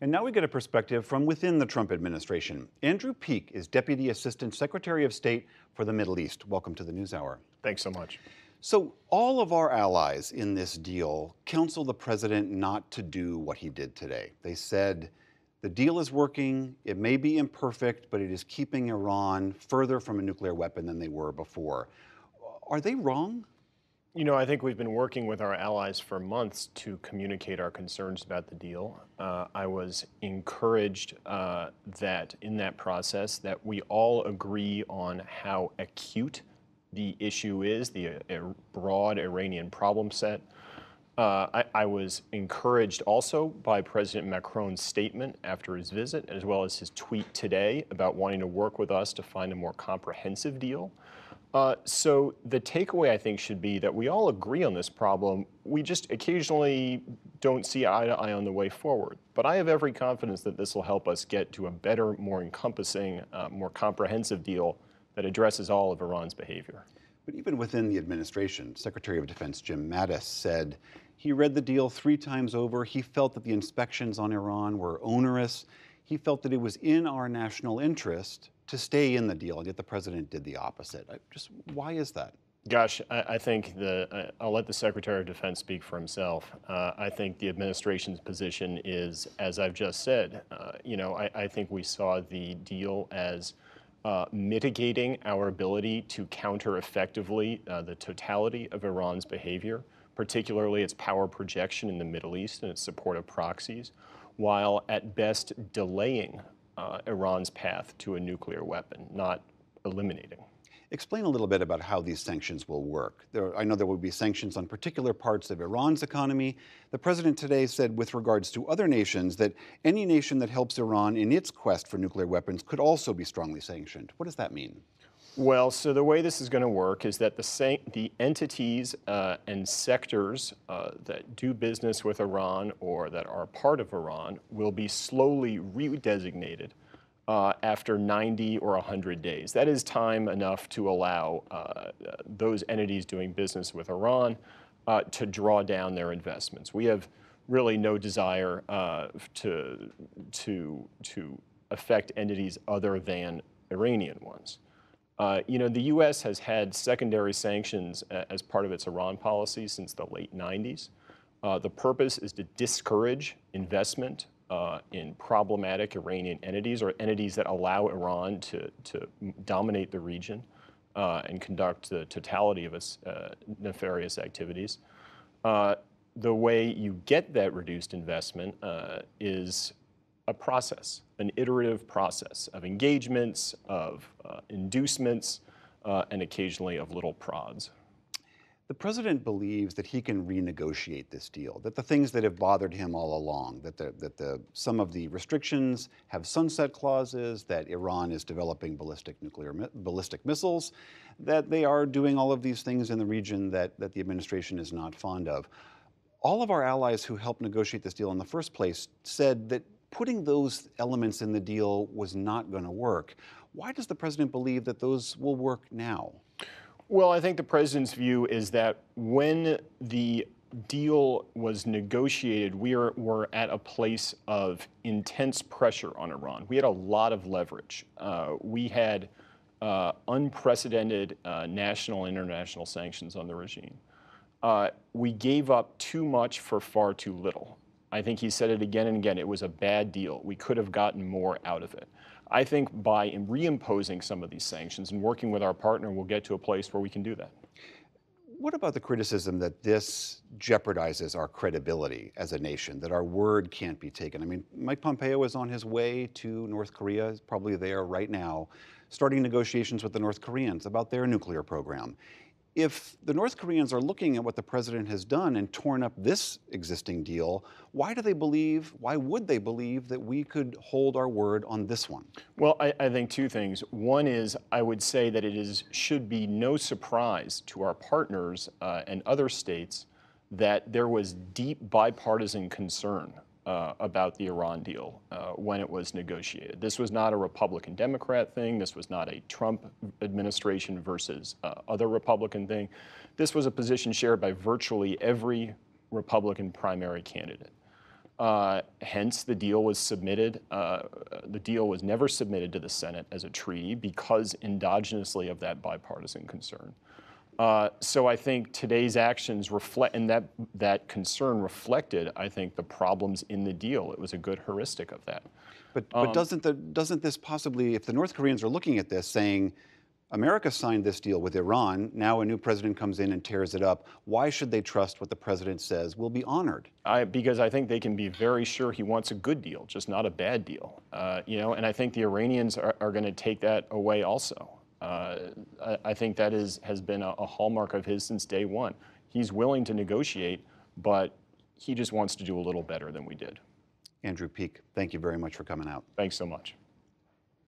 And now we get a perspective from within the Trump administration. Andrew Peek is Deputy Assistant Secretary of State for the Middle East. Welcome to the NewsHour. Thanks so much. So all of our allies in this deal counsel the president not to do what he did today. They said the deal is working, it may be imperfect, but it is keeping Iran further from a nuclear weapon than they were before. Are they wrong? You know, I think we've been working with our allies for months to communicate our concerns about the deal. I was encouraged that in that process that we all agree on how acute the issue is, the broad Iranian problem set. I was encouraged also by President Macron's statement after his visit, as well as his tweet today about wanting to work with us to find a more comprehensive deal. So the takeaway, I think, should be that we all agree on this problem. We just occasionally don't see eye to eye on the way forward. But I have every confidence that this will help us get to a better, more encompassing, more comprehensive deal that addresses all of Iran's behavior. But even within the administration, Secretary of Defense Jim Mattis said he read the deal 3 times over. He felt that the inspections on Iran were onerous. He felt that it was in our national interest to stay in the deal, and yet the president did the opposite. Why is that? Gosh, I think I'll let the Secretary of Defense speak for himself. I think the administration's position is, as I've just said, I think we saw the deal as mitigating our ability to counter effectively the totality of Iran's behavior, particularly its power projection in the Middle East and its support of proxies, while at best delaying Iran's path to a nuclear weapon, not eliminating. Explain a little bit about how these sanctions will work. I know there will be sanctions on particular parts of Iran's economy. The president today said with regards to other nations that any nation that helps Iran in its quest for nuclear weapons could also be strongly sanctioned. What does that mean? Well, so the way this is going to work is that the entities and sectors that do business with Iran or that are part of Iran will be slowly redesignated after 90 or 100 days. That is time enough to allow those entities doing business with Iran to draw down their investments. We have really no desire to affect entities other than Iranian ones. The U.S. has had secondary sanctions as part of its Iran policy since the late 90s. The purpose is to discourage investment in problematic Iranian entities or entities that allow Iran to dominate the region and conduct the totality of its nefarious activities. The way you get that reduced investment is a process, an iterative process of engagements, of inducements, and occasionally of little prods. The president believes that he can renegotiate this deal, that the things that have bothered him all along, that some of the restrictions have sunset clauses, that Iran is developing ballistic missiles, that they are doing all of these things in the region that the administration is not fond of. All of our allies who helped negotiate this deal in the first place said that putting those elements in the deal was not going to work. Why does the president believe that those will work now? Well, I think the president's view is that when the deal was negotiated, we were at a place of intense pressure on Iran. We had a lot of leverage. We had unprecedented national and international sanctions on the regime. We gave up too much for far too little. I think he said it again and again. It was a bad deal. We could have gotten more out of it. I think by reimposing some of these sanctions and working with our partner, we'll get to a place where we can do that. What about the criticism that this jeopardizes our credibility as a nation, that our word can't be taken? I mean, Mike Pompeo is on his way to North Korea, he's probably there right now, starting negotiations with the North Koreans about their nuclear program. If the North Koreans are looking at what the president has done and torn up this existing deal, why would they believe that we could hold our word on this one? Well, I think 2 things. One is I would say that should be no surprise to our partners and other states that there was deep bipartisan concern about the Iran deal when it was negotiated. This was not a Republican-Democrat thing. This was not a Trump administration versus other Republican thing. This was a position shared by virtually every Republican primary candidate. Hence, the deal was submitted. The deal was never submitted to the Senate as a treaty because endogenously of that bipartisan concern. So I think today's actions reflect, and that concern reflected, I think, the problems in the deal. It was a good heuristic of that. But doesn't this possibly, if the North Koreans are looking at this saying, America signed this deal with Iran, now a new president comes in and tears it up, why should they trust what the president says will be honored? Because I think they can be very sure he wants a good deal, just not a bad deal. And I think the Iranians are going to take that away also. I think that has been a hallmark of his since day one. He's willing to negotiate, but he just wants to do a little better than we did. Andrew Peek, thank you very much for coming out. Thanks so much.